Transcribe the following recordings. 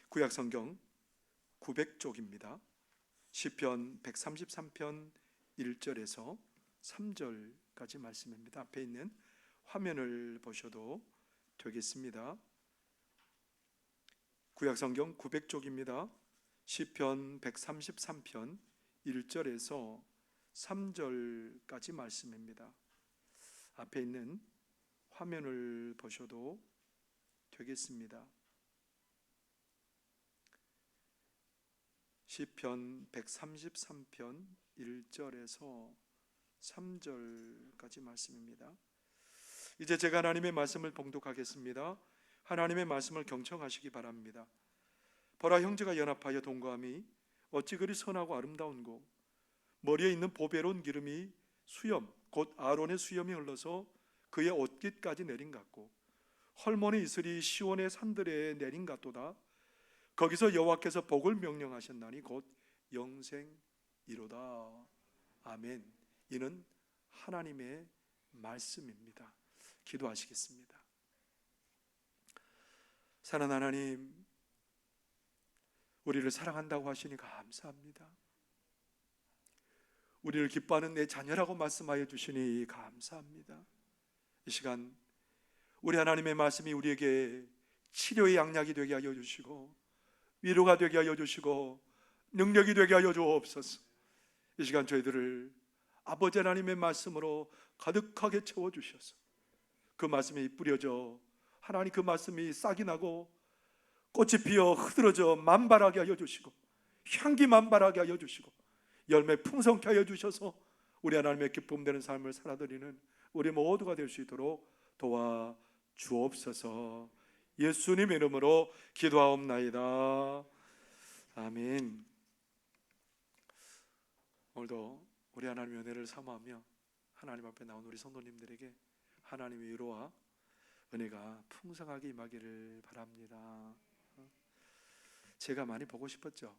구약성경 900쪽입니다. 시편 133편 1절에서 3절까지 말씀입니다. 앞에 있는 화면을 보셔도 되겠습니다. 구약성경 900쪽입니다. 시편 133편 1절에서 3절까지 말씀입니다. 앞에 있는 화면을 보셔도 되겠습니다. 시편 133편 1절에서 3절까지 말씀입니다. 이제 제가 하나님의 말씀을 봉독하겠습니다. 하나님의 말씀을 경청하시기 바랍니다. 보라, 형제가 연합하여 동거함이 어찌 그리 선하고 아름다운고, 머리에 있는 보배로운 기름이 수염 곧 아론의 수염이 흘러서 그의 옷깃까지 내린 같고, 헐몬의 이슬이 시온의 산들에 내린 같도다. 거기서 여호와께서 복을 명령하셨나니 곧 영생이로다. 아멘. 이는 하나님의 말씀입니다. 기도하시겠습니다. 사랑하는 하나님, 우리를 사랑한다고 하시니 감사합니다. 우리를 기뻐하는 내 자녀라고 말씀하여 주시니 감사합니다. 이 시간 우리 하나님의 말씀이 우리에게 치료의 양약이 되게 하여 주시고, 위로가 되게 하여 주시고, 능력이 되게 하여 주옵소서. 이 시간 저희들을 아버지 하나님의 말씀으로 가득하게 채워주셔서 그 말씀이 뿌려져 하나님 그 말씀이 싹이 나고 꽃이 피어 흐드러져 만발하게 하여 주시고, 향기 만발하게 하여 주시고, 열매 풍성케 하여 주셔서 우리 하나님의 기쁨 되는 삶을 살아드리는 우리 모두가 될 수 있도록 도와 주옵소서. 예수님 이름으로 기도하옵나이다. 아멘. 오늘도 우리 하나님의 은혜를 사모하며 하나님 앞에 나온 우리 성도님들에게 하나님의 위로와 은혜가 풍성하게 임하기를 바랍니다. 제가 많이 보고 싶었죠?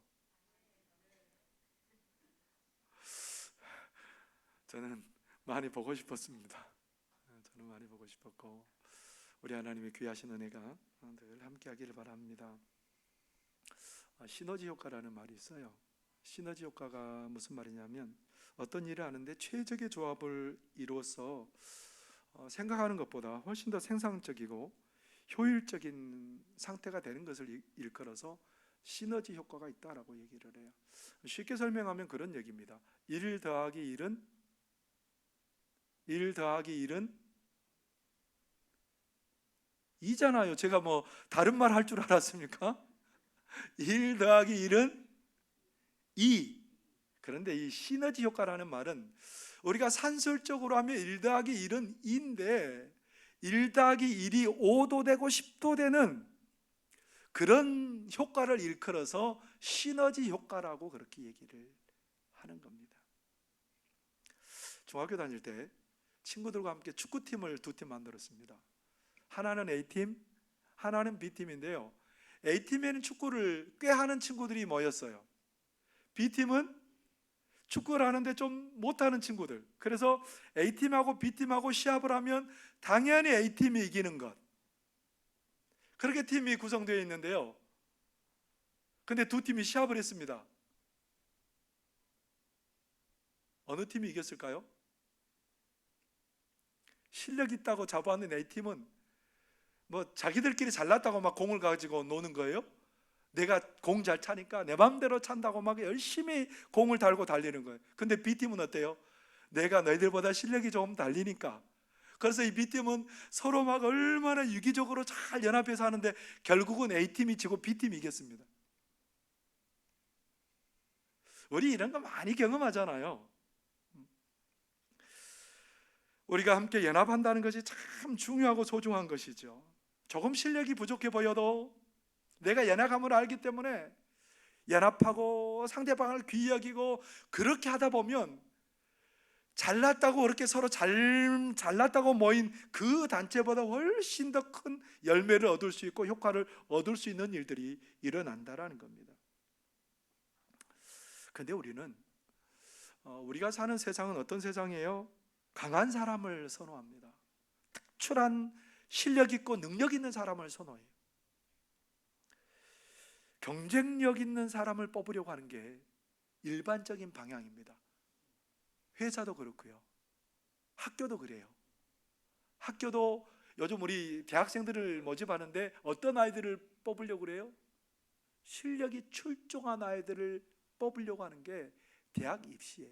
저는 많이 보고 싶었습니다. 저는 많이 보고 싶었고, 우리 하나님의 귀하신 은혜가 늘 함께하기를 바랍니다. 시너지 효과라는 말이 있어요. 시너지 효과가 무슨 말이냐면, 어떤 일을 하는데 최적의 조합을 이루어서 생각하는 것보다 훨씬 더 생산적이고 효율적인 상태가 되는 것을 일컬어서 시너지 효과가 있다라고 얘기를 해요. 쉽게 설명하면 그런 얘기입니다. 1 더하기 1은 2잖아요. 제가 뭐 다른 말 할 줄 알았습니까? 1 더하기 1은 2. 그런데 이 시너지 효과라는 말은 우리가 산술적으로 하면 1 더하기 1은 2인데 1 더하기 1이 5도 되고 10도 되는 그런 효과를 일컬어서 시너지 효과라고 그렇게 얘기를 하는 겁니다. 중학교 다닐 때 친구들과 함께 축구팀을 2팀 만들었습니다. 하나는 A팀, 하나는 B팀인데요, A팀에는 축구를 꽤 하는 친구들이 모였어요. B팀은 축구를 하는데 좀 못하는 친구들. 그래서 A팀하고 B팀하고 시합을 하면 당연히 A팀이 이기는 것, 그렇게 팀이 구성되어 있는데요, 근데 두 팀이 시합을 했습니다. 어느 팀이 이겼을까요? 실력 있다고 잡아왔는 A팀은 뭐 자기들끼리 잘났다고 막 공을 가지고 노는 거예요. 내가 공 잘 차니까 내 맘대로 찬다고 막 열심히 공을 달고 달리는 거예요. 근데 B팀은 어때요? 내가 너희들보다 실력이 좀 달리니까. 그래서 이 B팀은 서로 막 얼마나 유기적으로 잘 연합해서 하는데 결국은 A팀이 지고 B팀이 이겼습니다. 우리 이런 거 많이 경험하잖아요. 우리가 함께 연합한다는 것이 참 중요하고 소중한 것이죠. 조금 실력이 부족해 보여도 내가 연합함을 알기 때문에 연합하고 상대방을 귀히 여기고 그렇게 하다 보면 잘났다고 그렇게 서로 잘났다고 모인 그 단체보다 훨씬 더 큰 열매를 얻을 수 있고 효과를 얻을 수 있는 일들이 일어난다라는 겁니다. 그런데 우리가 사는 세상은 어떤 세상이에요? 강한 사람을 선호합니다. 특출한 실력 있고 능력 있는 사람을 선호해요. 경쟁력 있는 사람을 뽑으려고 하는 게 일반적인 방향입니다. 회사도 그렇고요, 학교도 그래요. 학교도 요즘 우리 대학생들을 모집하는데 어떤 아이들을 뽑으려고 그래요? 실력이 출중한 아이들을 뽑으려고 하는 게 대학 입시예요.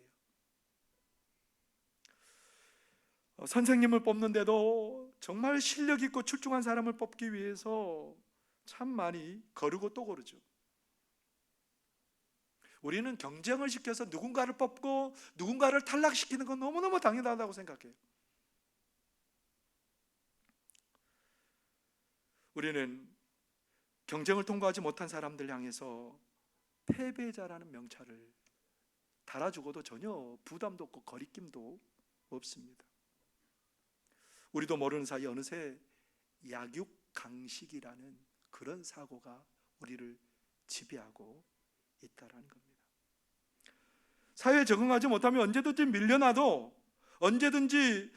선생님을 뽑는데도 정말 실력 있고 출중한 사람을 뽑기 위해서 참 많이 거르고 또 거르죠. 우리는 경쟁을 시켜서 누군가를 뽑고 누군가를 탈락시키는 건 너무너무 당연하다고 생각해요. 우리는 경쟁을 통과하지 못한 사람들 향해서 패배자라는 명찰을 달아주고도 전혀 부담도 없고 거리낌도 없습니다. 우리도 모르는 사이 어느새 약육강식이라는 그런 사고가 우리를 지배하고 있다는 겁니다. 사회에 적응하지 못하면 언제든지 밀려나도, 언제든지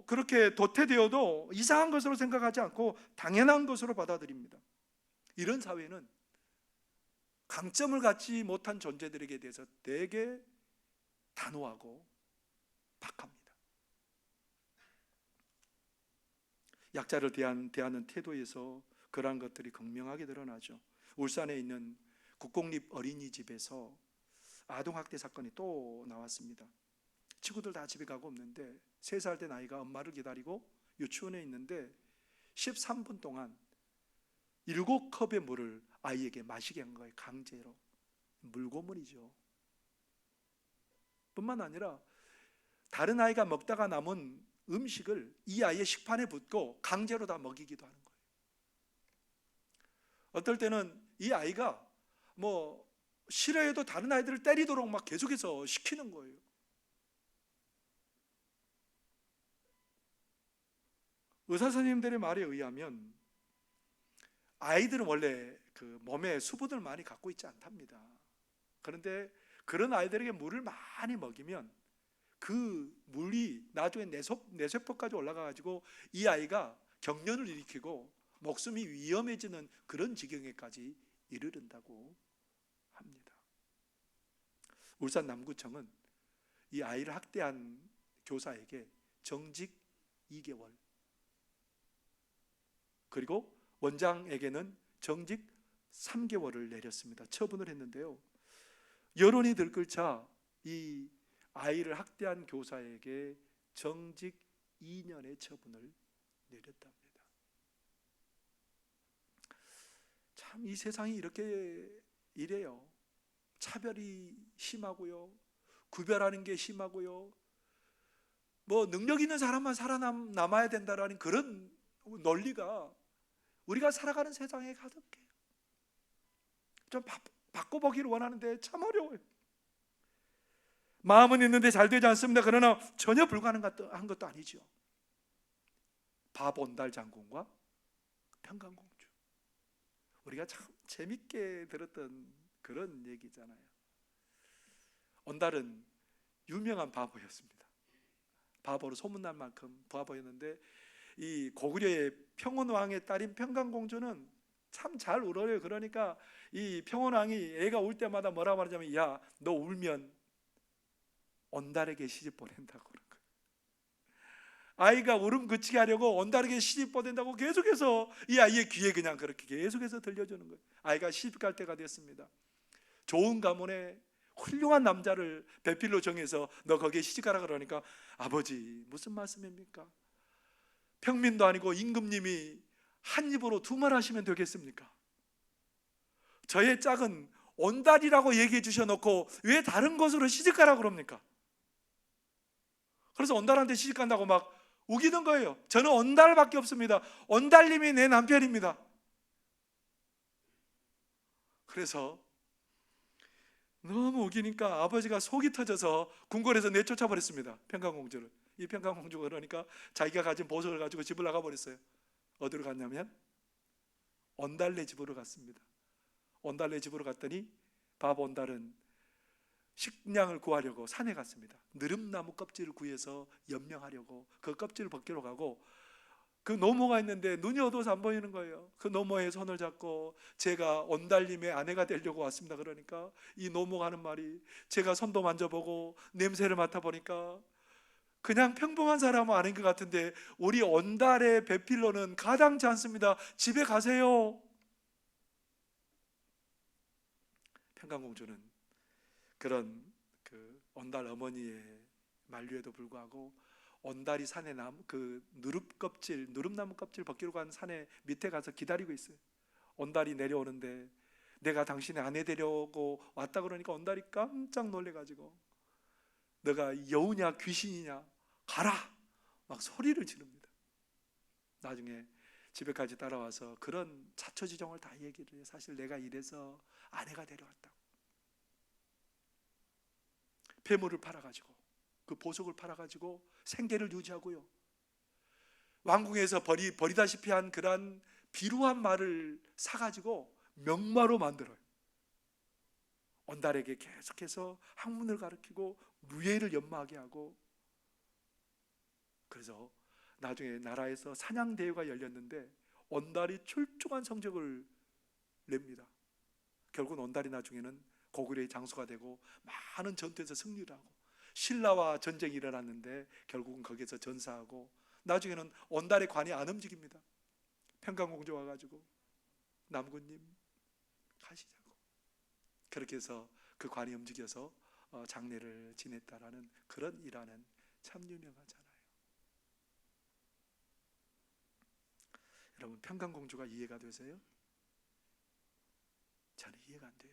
그렇게 도태되어도 이상한 것으로 생각하지 않고 당연한 것으로 받아들입니다. 이런 사회는 강점을 갖지 못한 존재들에게 대해서 되게 단호하고 박합니다. 약자를 대하는 태도에서 그러한 것들이 극명하게 드러나죠. 울산에 있는 국공립 어린이집에서 아동학대 사건이 또 나왔습니다. 친구들 다 집에 가고 없는데 3살 된 아이가 엄마를 기다리고 유치원에 있는데 13분 동안 7컵의 물을 아이에게 마시게 한 거예요. 강제로. 물고문이죠. 뿐만 아니라 다른 아이가 먹다가 남은 음식을 이 아이의 식판에 붓고 강제로 다 먹이기도 하는 거예요. 어떨 때는 이 아이가 싫어해도 다른 아이들을 때리도록 막 계속해서 시키는 거예요. 의사 선생님들의 말에 의하면 아이들은 원래 그 몸에 수분을 많이 갖고 있지 않답니다. 그런데 그런 아이들에게 물을 많이 먹이면 그 물이 나중에 뇌세포까지 올라가가지고 이 아이가 경련을 일으키고 목숨이 위험해지는 그런 지경에까지 이르른다고 합니다. 울산 남구청은 이 아이를 학대한 교사에게 정직 2개월, 그리고 원장에게는 정직 3개월을 내렸습니다. 처분을 했는데요, 여론이 들끓자 이 아이를 학대한 교사에게 정직 2년의 처분을 내렸답니다. 참 이 세상이 이렇게 이래요. 차별이 심하고요, 구별하는 게 심하고요, 능력 있는 사람만 살아남아야 된다라는 그런 논리가 우리가 살아가는 세상에 가득해요. 좀 바꿔보기를 원하는데 참 어려워요. 마음은 있는데 잘 되지 않습니다. 그러나 전혀 불가능한 것도 아니죠. 밥온달 장군과 평강공주, 우리가 참 재밌게 들었던 그런 얘기잖아요. 온달은 유명한 바보였습니다. 바보로 소문난 만큼 바보였는데 이 고구려의 평원왕의 딸인 평강공주는 참 잘 울어요. 그러니까 이 평원왕이 애가 울 때마다 뭐라 말하자면, 야, 너 울면 온달에게 시집 보낸다고 그런 거예요. 아이가 울음 그치게 하려고 온달에게 시집 보낸다고 계속해서 이 아이의 귀에 그냥 그렇게 계속해서 들려주는 거예요. 아이가 시집 갈 때가 됐습니다. 좋은 가문에 훌륭한 남자를 배필로 정해서 너 거기에 시집가라 그러니까, 아버지 무슨 말씀입니까? 평민도 아니고 임금님이 한 입으로 두 말 하시면 되겠습니까? 저의 짝은 온달이라고 얘기해 주셔놓고 왜 다른 곳으로 시집가라 그럽니까? 그래서 온달한테 시집간다고 막 우기는 거예요. 저는 온달밖에 없습니다. 온달님이 내 남편입니다. 그래서 너무 우기니까 아버지가 속이 터져서 궁궐에서 내쫓아 버렸습니다. 평강공주를. 이 평강공주가 그러니까 자기가 가진 보석을 가지고 집을 나가 버렸어요. 어디로 갔냐면 온달네 집으로 갔습니다. 온달네 집으로 갔더니 바보 온달은 식량을 구하려고 산에 갔습니다. 느릅나무 껍질을 구해서 연명하려고 그 껍질을 벗기러 가고 그 노모가 있는데 눈이 어두워서 안 보이는 거예요. 그 노모의 손을 잡고 제가 온달님의 아내가 되려고 왔습니다. 그러니까 이 노모가 하는 말이, 제가 손도 만져보고 냄새를 맡아보니까 그냥 평범한 사람은 아닌 것 같은데 우리 온달의 배필로는 가당치 않습니다. 집에 가세요. 평강공주는 그런 그 온달 어머니의 만류에도 불구하고 온달이 산에 그 누릅나무 껍질 벗기러 간 산에 밑에 가서 기다리고 있어요. 온달이 내려오는데 내가 당신의 아내 되려고 왔다 그러니까 온달이 깜짝 놀래가지고 너가 여우냐 귀신이냐 가라 막 소리를 지릅니다. 나중에 집에까지 따라와서 그런 자초지종을 다 얘기를 해요. 사실 내가 이래서 아내가 데려왔다고. 폐물을 팔아가지고 그 보석을 팔아가지고 생계를 유지하고요, 왕궁에서 버리다시피 한 그런 비루한 말을 사가지고 명마로 만들어요. 온달에게 계속해서 학문을 가르치고 무예를 연마하게 하고, 그래서 나중에 나라에서 사냥대회가 열렸는데 온달이 출중한 성적을 냅니다. 결국은 온달이 나중에는 고구려의 장수가 되고 많은 전투에서 승리를 하고, 신라와 전쟁이 일어났는데 결국은 거기에서 전사하고, 나중에는 온달의 관이 안 움직입니다. 평강공주 와가지고 남군님 가시자고, 그렇게 해서 그 관이 움직여서 장례를 지냈다라는 그런 일화는 참 유명하잖아요. 여러분, 평강공주가 이해가 되세요? 저는 이해가 안 돼요.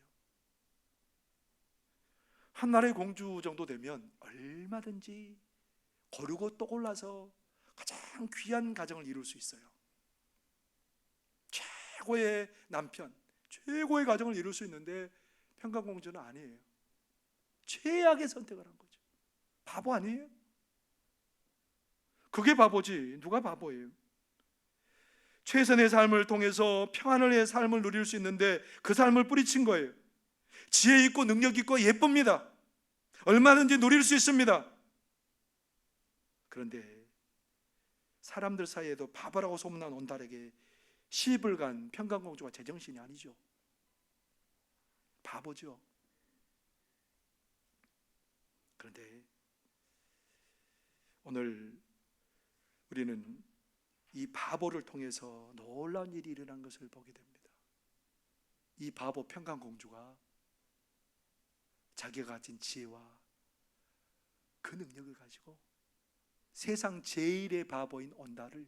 한 나라의 공주 정도 되면 얼마든지 고르고 또 골라서 가장 귀한 가정을 이룰 수 있어요. 최고의 남편, 최고의 가정을 이룰 수 있는데 평강공주는 아니에요. 최악의 선택을 한 거죠. 바보 아니에요? 그게 바보지 누가 바보예요? 최선의 삶을 통해서 평안의 삶을 누릴 수 있는데 그 삶을 뿌리친 거예요. 지혜 있고 능력 있고 예쁩니다. 얼마든지 누릴 수 있습니다. 그런데 사람들 사이에도 바보라고 소문난 온달에게 시집을 간 평강공주가 제정신이 아니죠. 바보죠. 그런데 오늘 우리는 이 바보를 통해서 놀라운 일이 일어난 것을 보게 됩니다. 이 바보 평강공주가 자기가 가진 지혜와 그 능력을 가지고 세상 제일의 바보인 온달을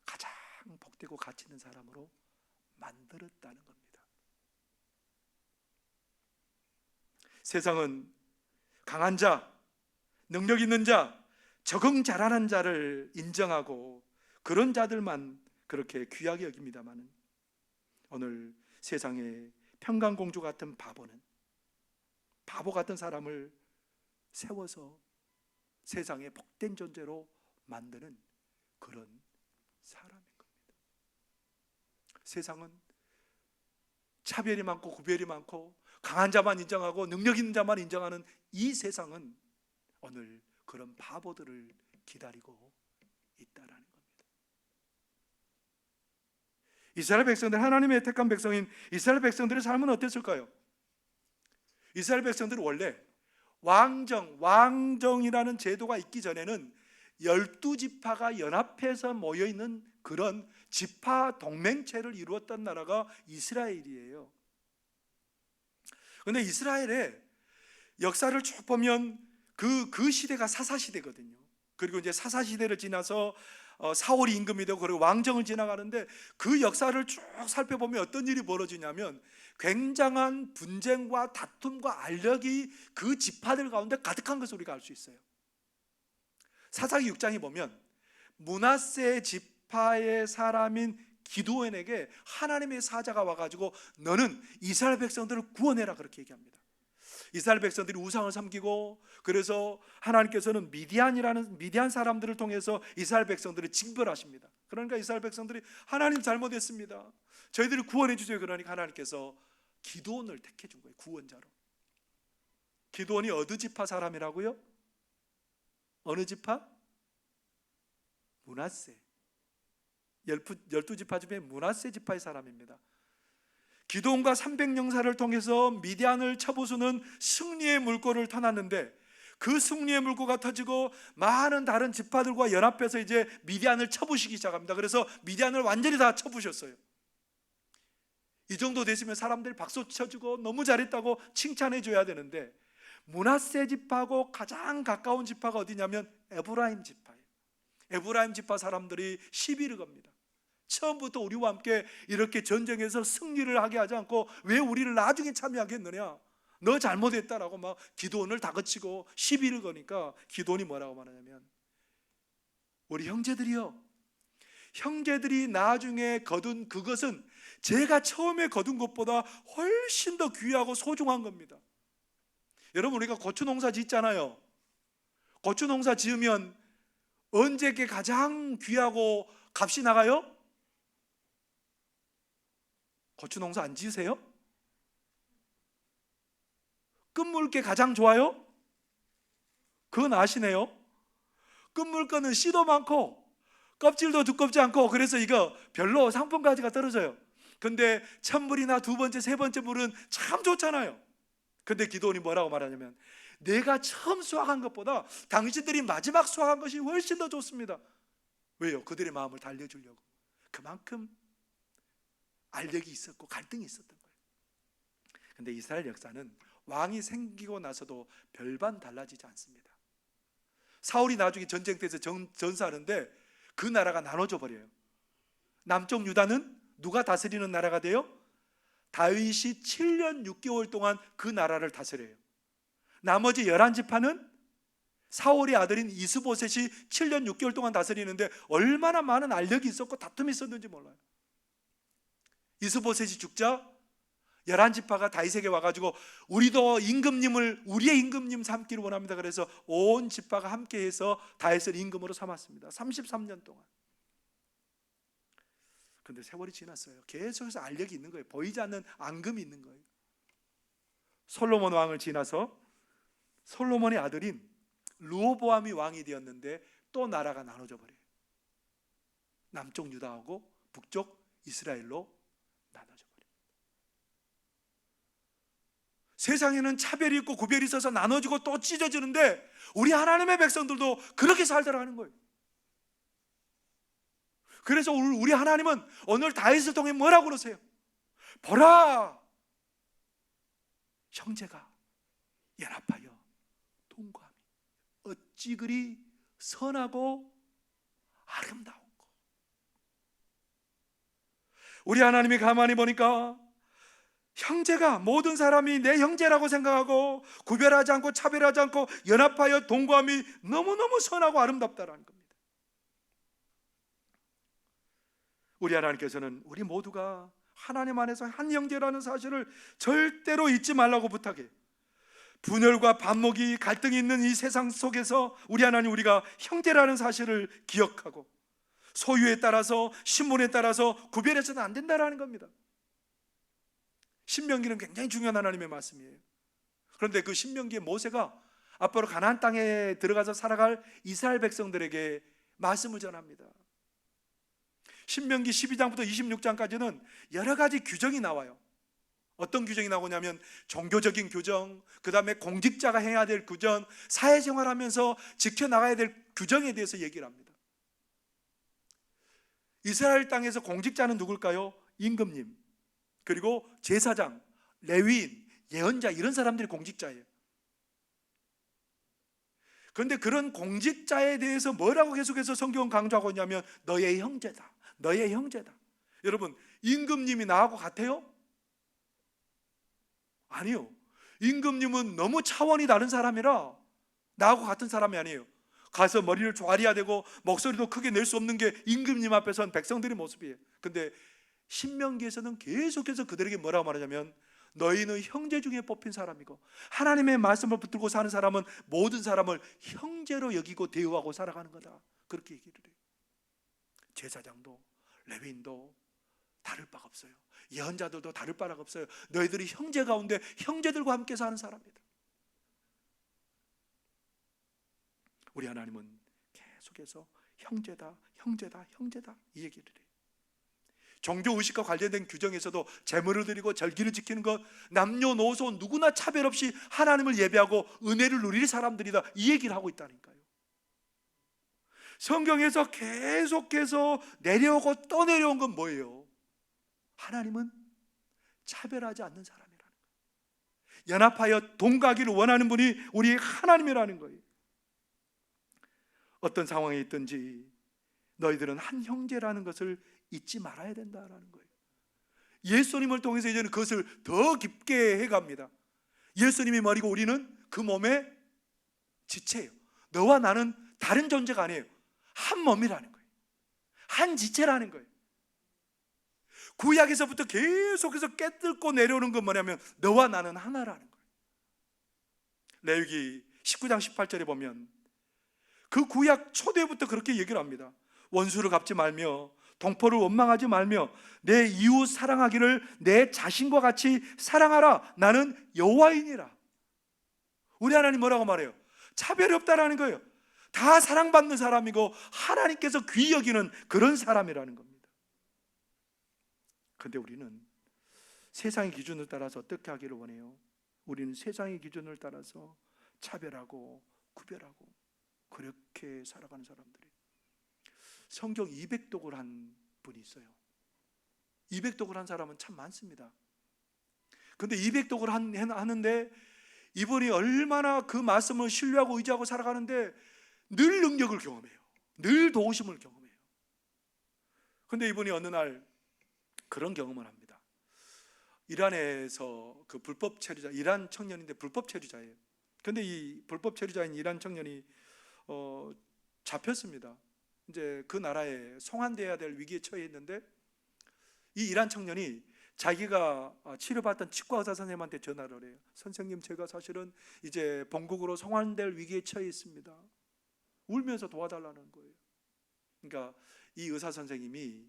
가장 복되고 가치 있는 사람으로 만들었다는 겁니다. 세상은 강한 자, 능력 있는 자, 적응 잘하는 자를 인정하고 그런 자들만 그렇게 귀하게 여깁니다만, 오늘 세상에 평강공주 같은 바보 같은 사람을 세워서 세상에 복된 존재로 만드는 그런 사람인 겁니다. 세상은 차별이 많고 구별이 많고 강한 자만 인정하고 능력 있는 자만 인정하는 이 세상은 오늘 그런 바보들을 기다리고 있다라는 겁니다. 이스라엘 백성들, 하나님의 택한 백성인 이스라엘 백성들의 삶은 어땠을까요? 이스라엘 백성들은 원래 왕정이라는 제도가 있기 전에는 12지파가 연합해서 모여있는 그런 지파 동맹체를 이루었던 나라가 이스라엘이에요. 그런데 이스라엘의 역사를 쭉 보면 그 시대가 사사시대거든요. 그리고 이제 사사시대를 지나서 사울이 임금이 되고 그리고 왕정을 지나가는데, 그 역사를 쭉 살펴보면 어떤 일이 벌어지냐면 굉장한 분쟁과 다툼과 알력이 그 지파들 가운데 가득한 것을 우리가 알 수 있어요. 사사기 6장에 보면 므낫세 지파의 사람인 기드온에게 하나님의 사자가 와가지고 너는 이스라엘 백성들을 구원해라 그렇게 얘기합니다. 이스라엘 백성들이 우상을 섬기고, 그래서 하나님께서는 미디안 사람들을 통해서 이스라엘 백성들을 징벌하십니다. 그러니까 이스라엘 백성들이 하나님 잘못했습니다, 저희들을 구원해 주세요. 그러니까 하나님께서 기드온을 택해 준 거예요, 구원자로. 기드온이 어느 지파 사람이라고요? 어느 지파? 므낫세, 12지파 중에 므낫세 지파의 사람입니다. 기드온과 300용사를 통해서 미디안을 쳐부수는 승리의 물꼬를 터놨는데, 그 승리의 물꼬가 터지고 많은 다른 지파들과 연합해서 이제 미디안을 쳐부시기 시작합니다. 그래서 미디안을 완전히 다 쳐부셨어요. 이 정도 됐으면 사람들이 박수 쳐주고 너무 잘했다고 칭찬해 줘야 되는데, 므낫세 지파하고 가장 가까운 지파가 어디냐면 에브라임 지파예요. 에브라임 지파 사람들이 시비를 겁니다. 처음부터 우리와 함께 이렇게 전쟁에서 승리를 하게 하지 않고 왜 우리를 나중에 참여하게 했느냐, 너 잘못했다라고 막 기드온을 다그치고 시비를 거니까 기드온이 뭐라고 말하냐면, 우리 형제들이요, 형제들이 나중에 거둔 그것은 제가 처음에 거둔 것보다 훨씬 더 귀하고 소중한 겁니다. 여러분, 우리가 고추 농사 짓잖아요. 고추 농사 지으면 언제께 가장 귀하고 값이 나가요? 고추 농사 안 지으세요? 끝물게 가장 좋아요? 그건 아시네요. 끝물거는 씨도 많고 껍질도 두껍지 않고, 그래서 이거 별로 상품 가치가 떨어져요. 근데 첫 물이나 두 번째, 세 번째 물은 참 좋잖아요. 근데 기드온이 뭐라고 말하냐면, 내가 처음 수확한 것보다 당신들이 마지막 수확한 것이 훨씬 더 좋습니다. 왜요? 그들의 마음을 달래주려고. 그만큼 알력이 있었고 갈등이 있었던 거예요. 근데 이스라엘 역사는 왕이 생기고 나서도 별반 달라지지 않습니다. 사울이 나중에 전쟁 때에서 전사하는데 그 나라가 나눠져 버려요. 남쪽 유다는 누가 다스리는 나라가 돼요? 다윗이 7년 6개월 동안 그 나라를 다스려요. 나머지 11지파는 사울의 아들인 이스보셋이 7년 6개월 동안 다스리는데 얼마나 많은 알력이 있었고 다툼이 있었는지 몰라요. 이스보셋이 죽자 11지파가 다윗에게 와가지고 우리도 임금님을 우리의 임금님 삼기를 원합니다. 그래서 온 지파가 함께해서 다윗을 임금으로 삼았습니다. 33년 동안. 근데 세월이 지났어요. 계속해서 알력이 있는 거예요. 보이지 않는 앙금이 있는 거예요. 솔로몬 왕을 지나서 솔로몬의 아들인 르호보암이 왕이 되었는데 또 나라가 나눠져 버려요. 남쪽 유다하고 북쪽 이스라엘로 나눠져 버려요. 세상에는 차별이 있고 구별이 있어서 나눠지고 또 찢어지는데 우리 하나님의 백성들도 그렇게 살더라는 거예요. 그래서 우리 하나님은 오늘 다윗을 통해 뭐라고 그러세요? 보라, 형제가 연합하여 동거함이 어찌 그리 선하고 아름다운고. 우리 하나님이 가만히 보니까 형제가, 모든 사람이 내 형제라고 생각하고 구별하지 않고 차별하지 않고 연합하여 동거함이 너무너무 선하고 아름답다라는 겁니다. 우리 하나님께서는 우리 모두가 하나님 안에서 한 형제라는 사실을 절대로 잊지 말라고 부탁해요. 분열과 반목이, 갈등이 있는 이 세상 속에서 우리 하나님, 우리가 형제라는 사실을 기억하고 소유에 따라서, 신분에 따라서 구별해서는 안 된다라는 겁니다. 신명기는 굉장히 중요한 하나님의 말씀이에요. 그런데 그 신명기에 모세가 앞으로 가나안 땅에 들어가서 살아갈 이스라엘 백성들에게 말씀을 전합니다. 신명기 12장부터 26장까지는 여러 가지 규정이 나와요. 어떤 규정이 나오냐면 종교적인 규정, 그 다음에 공직자가 해야 될 규정, 사회생활하면서 지켜나가야 될 규정에 대해서 얘기를 합니다. 이스라엘 땅에서 공직자는 누굴까요? 임금님, 그리고 제사장, 레위인, 예언자, 이런 사람들이 공직자예요. 그런데 그런 공직자에 대해서 뭐라고 계속해서 성경은 강조하고 있냐면 너의 형제다, 너의 형제다. 여러분, 임금님이 나하고 같아요? 아니요. 임금님은 너무 차원이 다른 사람이라 나하고 같은 사람이 아니에요. 가서 머리를 조아려야 되고 목소리도 크게 낼 수 없는 게 임금님 앞에선 백성들의 모습이에요. 근데 신명기에서는 계속해서 그들에게 뭐라고 말하냐면 너희는 형제 중에 뽑힌 사람이고, 하나님의 말씀을 붙들고 사는 사람은 모든 사람을 형제로 여기고 대우하고 살아가는 거다, 그렇게 얘기를 해요. 제사장도 레위인도 다를 바가 없어요. 예언자들도 다를 바가 없어요. 너희들이 형제 가운데 형제들과 함께 사는 사람이다. 우리 하나님은 계속해서 형제다, 형제다, 형제다 이 얘기를 해요. 종교의식과 관련된 규정에서도 제물을 드리고 절기를 지키는 것, 남녀노소 누구나 차별 없이 하나님을 예배하고 은혜를 누릴 사람들이다 이 얘기를 하고 있다니까요. 성경에서 계속해서 내려오고 또 내려온 건 뭐예요? 하나님은 차별하지 않는 사람이라는 거예요. 연합하여 동가기를 원하는 분이 우리 하나님이라는 거예요. 어떤 상황에 있든지 너희들은 한 형제라는 것을 잊지 말아야 된다라는 거예요. 예수님을 통해서 이제는 그것을 더 깊게 해갑니다. 예수님이 머리고 우리는 그 몸의 지체예요. 너와 나는 다른 존재가 아니에요. 한 몸이라는 거예요. 한 지체라는 거예요. 구약에서부터 계속해서 깨뚫고 내려오는 건 뭐냐면 너와 나는 하나라는 거예요. 레위기 19장 18절에 보면 그 구약 초대부터 그렇게 얘기를 합니다. 원수를 갚지 말며 동포를 원망하지 말며 내 이웃 사랑하기를 내 자신과 같이 사랑하라. 나는 여호와이니라. 우리 하나님 뭐라고 말해요? 차별이 없다라는 거예요. 다 사랑받는 사람이고 하나님께서 귀히 여기는 그런 사람이라는 겁니다. 그런데 우리는 세상의 기준을 따라서 어떻게 하기를 원해요? 우리는 세상의 기준을 따라서 차별하고 구별하고 그렇게 살아가는 사람들이에요. 성경 200독을 한 분이 있어요. 200독을 한 사람은 참 많습니다. 그런데 200독을 하는데 이분이 얼마나 그 말씀을 신뢰하고 의지하고 살아가는데 늘 능력을 경험해요. 늘 도우심을 경험해요. 그런데 이분이 어느 날 그런 경험을 합니다. 이란에서 그 불법 체류자, 이란 청년인데 불법 체류자예요. 그런데 이 불법 체류자인 이란 청년이 잡혔습니다. 이제 그 나라에 송환돼야 될 위기에 처해 있는데 이 이란 청년이 자기가 치료받던 치과 의사 선생님한테 전화를 해요. 선생님, 제가 사실은 이제 본국으로 송환될 위기에 처해 있습니다. 울면서 도와달라는 거예요. 그러니까 이 의사 선생님이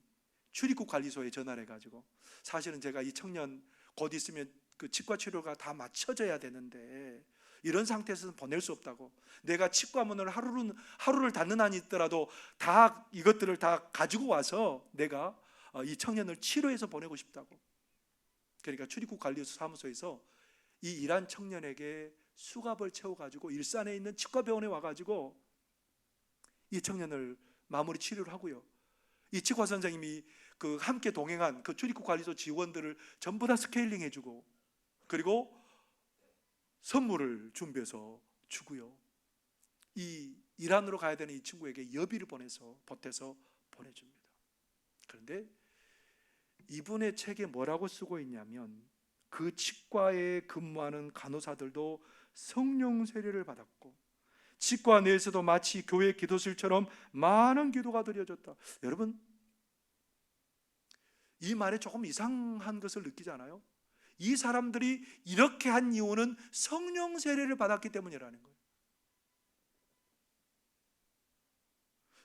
출입국 관리소에 전화를 해가지고 사실은 제가 이 청년 곧 있으면 그 치과 치료가 다 마쳐져야 되는데 이런 상태에서는 보낼 수 없다고, 내가 치과 문을 하루를 닫는 한이 있더라도 다 이것들을 다 가지고 와서 내가 이 청년을 치료해서 보내고 싶다고. 그러니까 출입국 관리소 사무소에서 이 이란 청년에게 수갑을 채워가지고 일산에 있는 치과병원에 와가지고 이 청년을 마무리 치료를 하고요. 이 치과 선생님이 그 함께 동행한 그 출입국 관리소 직원들을 전부 다 스케일링 해주고 그리고 선물을 준비해서 주고요. 이 이란으로 가야 되는 이 친구에게 여비를 보태서 보내줍니다. 그런데 이분의 책에 뭐라고 쓰고 있냐면 그 치과에 근무하는 간호사들도 성령 세례를 받았고 치과 내에서도 마치 교회 기도실처럼 많은 기도가 드려졌다. 여러분, 이 말에 조금 이상한 것을 느끼지 않아요? 이 사람들이 이렇게 한 이유는 성령 세례를 받았기 때문이라는 거예요.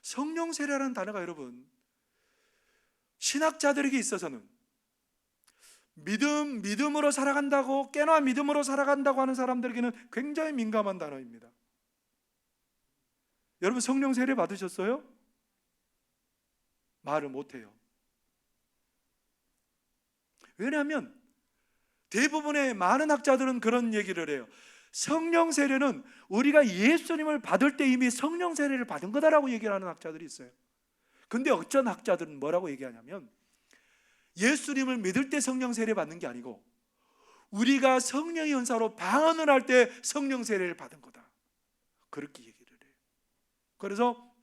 성령 세례라는 단어가 여러분, 신학자들에게 있어서는 믿음으로 살아간다고, 깨나 믿음으로 살아간다고 하는 사람들에게는 굉장히 민감한 단어입니다. 여러분, 성령 세례 받으셨어요? 말을 못해요. 왜냐하면 대부분의 많은 학자들은 그런 얘기를 해요. 성령 세례는 우리가 예수님을 받을 때 이미 성령 세례를 받은 거다라고 얘기를 하는 학자들이 있어요. 근데 어떤 학자들은 뭐라고 얘기하냐면 예수님을 믿을 때 성령 세례 받는 게 아니고 우리가 성령의 은사로 방언을 할 때 성령 세례를 받은 거다, 그렇게 얘기를 해요. 그래서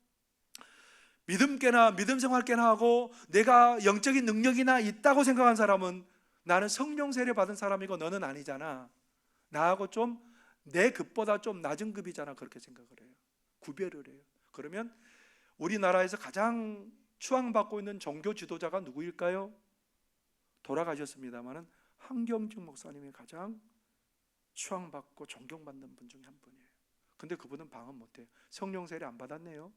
믿음 깨나 믿음 생활 깨나 하고 내가 영적인 능력이나 있다고 생각한 사람은 나는 성령 세례 받은 사람이고 너는 아니잖아, 나하고 좀 내 급보다 좀 낮은 급이잖아, 그렇게 생각을 해요. 구별을 해요. 그러면 우리나라에서 가장 추앙받고 있는 종교 지도자가 누구일까요? 돌아가셨습니다마는 한경직 목사님이 가장 추앙받고 존경받는 분 중에 한 분이에요. 근데 그분은 방언 못해요. 성령 세례 안 받았네요.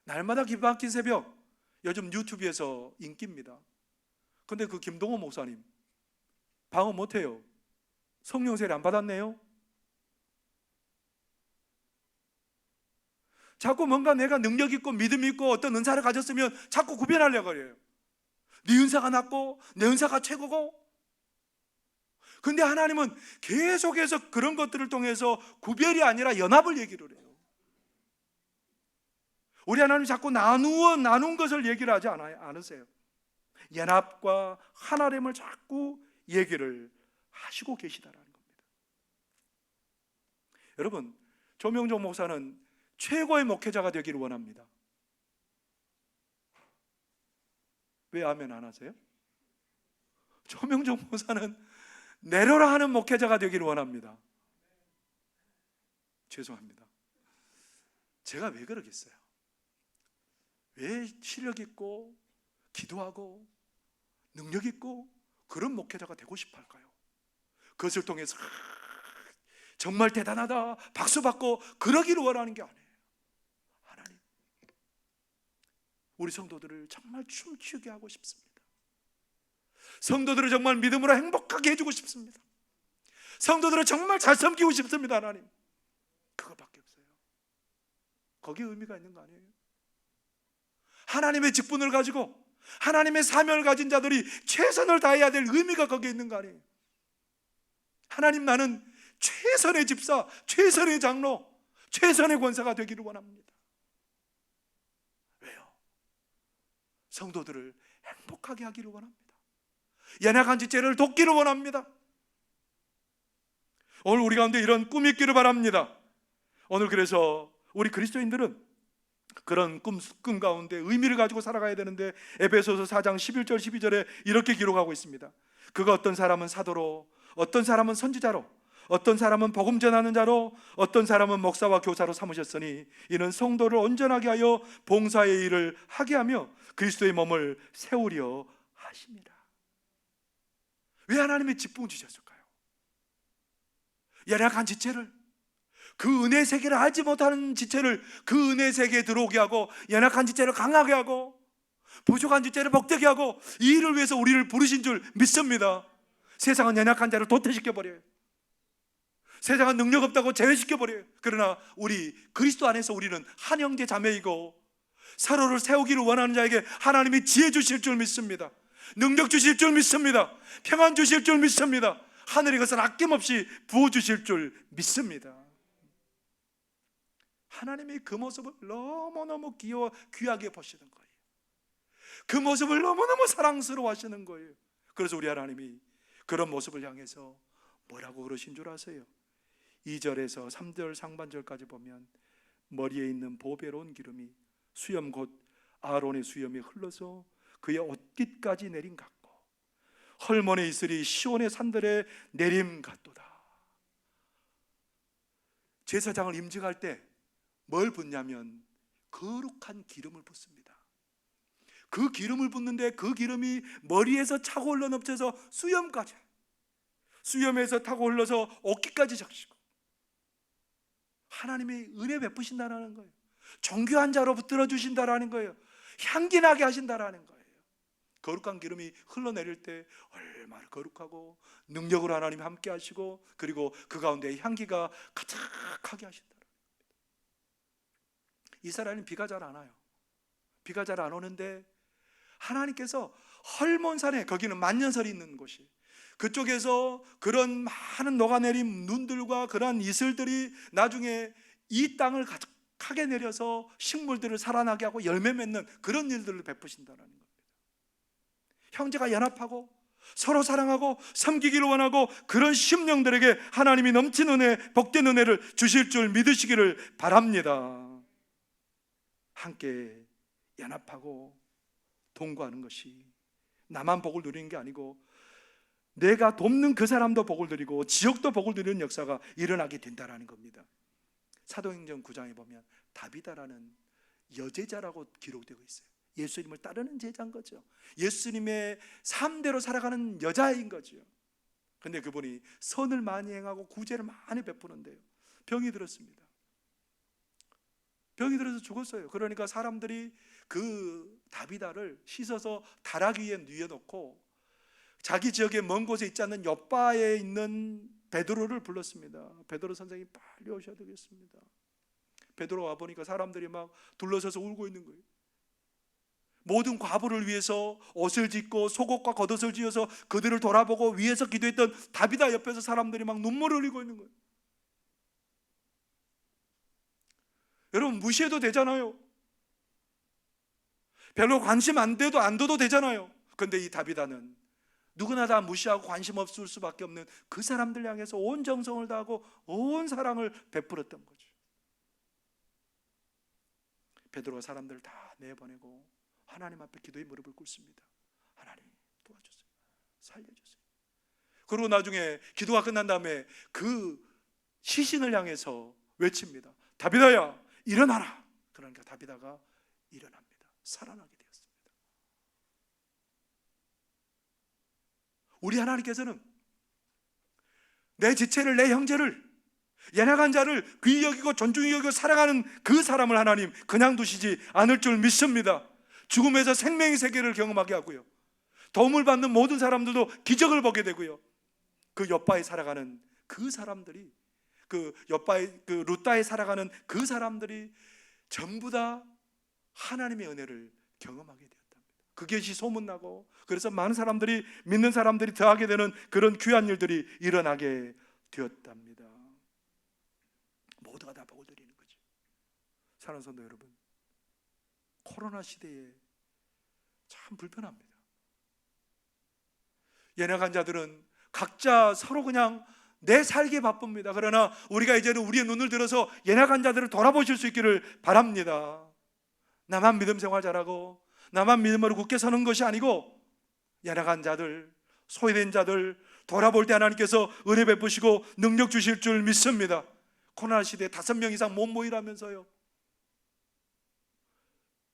날마다 기도 막힌 새벽, 요즘 유튜브에서 인기입니다. 근데 그 김동호 목사님 방언 못해요. 성령 세례 안 받았네요. 자꾸 뭔가 내가 능력 있고 믿음 있고 어떤 은사를 가졌으면 자꾸 구별하려고 그래요. 네 은사가 낫고 내 은사가 최고고. 근데 하나님은 계속해서 그런 것들을 통해서 구별이 아니라 연합을 얘기를 해요. 우리 하나님 자꾸 나눈 것을 얘기를 하지 않으세요. 연합과 하나됨을 자꾸 얘기를 하시고 계시다라는 겁니다. 여러분, 조명종 목사는 최고의 목회자가 되기를 원합니다. 왜 아멘 안 하세요? 조명종 목사는 내려라 하는 목회자가 되기를 원합니다. 죄송합니다. 제가 왜 그러겠어요? 왜 실력 있고 기도하고 능력 있고 그런 목회자가 되고 싶어 할까요? 그것을 통해서 정말 대단하다 박수 받고 그러기를 원하는 게 아니에요. 하나님, 우리 성도들을 정말 춤추게 하고 싶습니다. 성도들을 정말 믿음으로 행복하게 해주고 싶습니다. 성도들을 정말 잘 섬기고 싶습니다. 하나님, 그것밖에 없어요. 거기에 의미가 있는 거 아니에요? 하나님의 직분을 가지고 하나님의 사명을 가진 자들이 최선을 다해야 될 의미가 거기에 있는 거 아니에요? 하나님, 나는 최선의 집사, 최선의 장로, 최선의 권사가 되기를 원합니다. 왜요? 성도들을 행복하게 하기를 원합니다. 연약한 지체를 돕기를 원합니다. 오늘 우리 가운데 이런 꿈이 있기를 바랍니다. 오늘 그래서 우리 그리스도인들은 그런 꿈 가운데 의미를 가지고 살아가야 되는데, 에베소서 4장 11절 12절에 이렇게 기록하고 있습니다. 그가 어떤 사람은 사도로, 어떤 사람은 선지자로, 어떤 사람은 복음 전하는 자로, 어떤 사람은 목사와 교사로 삼으셨으니 이는 성도를 온전하게 하여 봉사의 일을 하게 하며 그리스도의 몸을 세우려 하십니다. 왜 하나님의 직분을 주셨을까요? 연약한 지체를, 그 은혜의 세계를 알지 못하는 지체를 그 은혜의 세계에 들어오게 하고, 연약한 지체를 강하게 하고, 부족한 지체를 복되게 하고, 이 일을 위해서 우리를 부르신 줄 믿습니다. 세상은 연약한 자를 도태시켜버려요. 세상은 능력 없다고 제외시켜버려요. 그러나 우리 그리스도 안에서 우리는 한 형제 자매이고 서로를 세우기를 원하는 자에게 하나님이 지혜 주실 줄 믿습니다. 능력 주실 줄 믿습니다. 평안 주실 줄 믿습니다. 하늘의 것을 아낌없이 부어주실 줄 믿습니다. 하나님이 그 모습을 너무너무 귀하게 보시는 거예요. 그 모습을 너무너무 사랑스러워 하시는 거예요. 그래서 우리 하나님이 그런 모습을 향해서 뭐라고 그러신 줄 아세요? 2절에서 3절 상반절까지 보면 머리에 있는 보배로운 기름이 수염 곧 아론의 수염이 흘러서 그의 옷깃까지 내림 같고 헐몬의 이슬이 시온의 산들에 내림 같도다. 제사장을 임직할 때 뭘 붓냐면 거룩한 기름을 붓습니다. 그 기름을 붓는데 그 기름이 머리에서 차고 흘러 넘쳐서 수염까지, 수염에서 타고 흘러서 옷깃까지 적시고 하나님이 은혜 베푸신다라는 거예요. 정교한 자로 붙들어 주신다라는 거예요. 향기 나게 하신다라는 거예요. 거룩한 기름이 흘러내릴 때 얼마나 거룩하고 능력으로 하나님 함께 하시고, 그리고 그 가운데 향기가 가득하게 하신다라는 겁니다. 이스라엘은 비가 잘 안 와요. 비가 잘 안 오는데 하나님께서 헐몬산에, 거기는 만년설이 있는 곳이, 그쪽에서 그런 많은 녹아내린 눈들과 그런 이슬들이 나중에 이 땅을 가득하게 내려서 식물들을 살아나게 하고 열매 맺는 그런 일들을 베푸신다는 겁니다. 형제가 연합하고 서로 사랑하고 섬기기를 원하고 그런 심령들에게 하나님이 넘치는 은혜, 복된 은혜를 주실 줄 믿으시기를 바랍니다. 함께 연합하고 동거하는 것이 나만 복을 누리는 게 아니고 내가 돕는 그 사람도 복을 누리고 지역도 복을 누리는 역사가 일어나게 된다는 겁니다. 사도행전 9장에 보면 다비다라는 여제자라고 기록되고 있어요. 예수님을 따르는 제자인 거죠. 예수님의 삶대로 살아가는 여자인 거죠. 근데 그분이 선을 많이 행하고 구제를 많이 베푸는데요, 병이 들었습니다. 병이 들어서 죽었어요. 그러니까 사람들이 그 다비다를 씻어서 다락 위에 뉘어놓고 자기 지역의 먼 곳에 있지 않는 옆바에 있는 베드로를 불렀습니다. 베드로 선생님, 빨리 오셔야 되겠습니다. 베드로가 와보니까 사람들이 막 둘러서서 울고 있는 거예요. 모든 과부를 위해서 옷을 짓고 속옷과 겉옷을 지어서 그들을 돌아보고 위에서 기도했던 다비다 옆에서 사람들이 막 눈물을 흘리고 있는 거예요. 여러분, 무시해도 되잖아요. 별로 관심 안 둬도 되잖아요. 그런데 이 다비다는 누구나 다 무시하고 관심 없을 수밖에 없는 그 사람들 향해서 온 정성을 다하고 온 사랑을 베풀었던 거죠. 베드로가 사람들을 다 내보내고 하나님 앞에 기도의 무릎을 꿇습니다. 하나님 도와주세요, 살려주세요. 그리고 나중에 기도가 끝난 다음에 그 시신을 향해서 외칩니다. 다비다야, 일어나라. 그러니까 다비다가 일어납니다. 살아나게 되었습니다. 우리 하나님께서는 내 지체를, 내 형제를, 연약한 자를 귀히 여기고 존중히 여기고 사랑하는 그 사람을 하나님 그냥 두시지 않을 줄 믿습니다. 죽음에서 생명의 세계를 경험하게 하고요, 도움을 받는 모든 사람들도 기적을 보게 되고요, 그 옆바에 살아가는 그 사람들이, 그 옆바에 그 룻다에 살아가는 그 사람들이 전부 다 하나님의 은혜를 경험하게 되었답니다. 그것이 소문나고, 그래서 많은 사람들이, 믿는 사람들이 더하게 되는 그런 귀한 일들이 일어나게 되었답니다. 모두가 다 복을 드리는 거죠. 사랑하는 성도 여러분, 코로나 시대에 참 불편합니다. 연약한 자들은 각자 서로 그냥 내 살기에 바쁩니다. 그러나 우리가 이제는 우리의 눈을 들어서 연약한 자들을 돌아보실 수 있기를 바랍니다. 나만 믿음 생활 잘하고 나만 믿음으로 굳게 서는 것이 아니고, 연약한 자들, 소외된 자들 돌아볼 때 하나님께서 은혜 베푸시고 능력 주실 줄 믿습니다. 코로나 시대에 5명 이상 못 모이라면서요,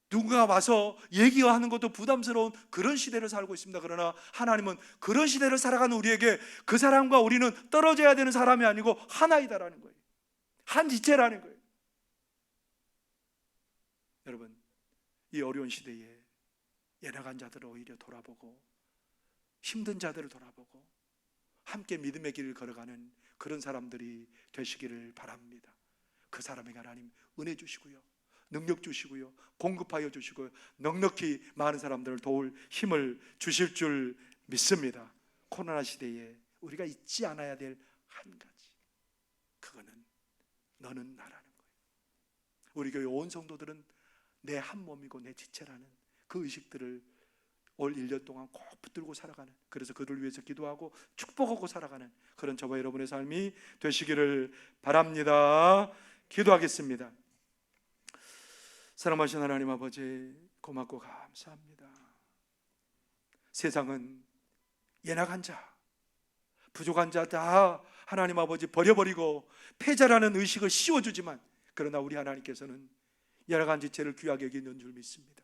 누군가 와서 얘기하는 것도 부담스러운 그런 시대를 살고 있습니다. 그러나 하나님은 그런 시대를 살아가는 우리에게 그 사람과 우리는 떨어져야 되는 사람이 아니고 하나이다라는 거예요. 한 지체라는 거예요. 여러분, 이 어려운 시대에 연약한 자들을 오히려 돌아보고 힘든 자들을 돌아보고 함께 믿음의 길을 걸어가는 그런 사람들이 되시기를 바랍니다. 그 사람에게 하나님 은혜 주시고요, 능력 주시고요, 공급하여 주시고요, 넉넉히 많은 사람들을 도울 힘을 주실 줄 믿습니다. 코로나 시대에 우리가 잊지 않아야 될 한 가지, 그거는 너는 나라는 거예요. 우리 교회 온 성도들은 내 한 몸이고 내 지체라는 그 의식들을 올 1년 동안 꼭 붙들고 살아가는, 그래서 그들을 위해서 기도하고 축복하고 살아가는 그런 저와 여러분의 삶이 되시기를 바랍니다. 기도하겠습니다. 사랑하신 하나님 아버지, 고맙고 감사합니다. 세상은 연약한 자, 부족한 자 다 하나님 아버지 버려버리고 패자라는 의식을 씌워주지만, 그러나 우리 하나님께서는 연약한 지체를 귀하게 여기는 줄 믿습니다.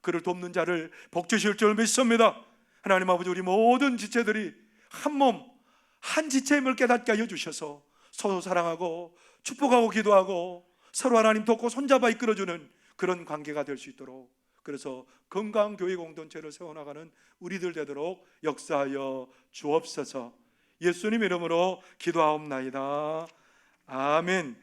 그를 돕는 자를 복 주실 줄 믿습니다. 하나님 아버지, 우리 모든 지체들이 한 몸, 한 지체임을 깨닫게 하여 주셔서 서로 사랑하고 축복하고 기도하고 서로 하나님 돕고 손잡아 이끌어주는 그런 관계가 될 수 있도록, 그래서 건강한 교회 공동체를 세워나가는 우리들 되도록 역사하여 주옵소서. 예수님 이름으로 기도하옵나이다. 아멘.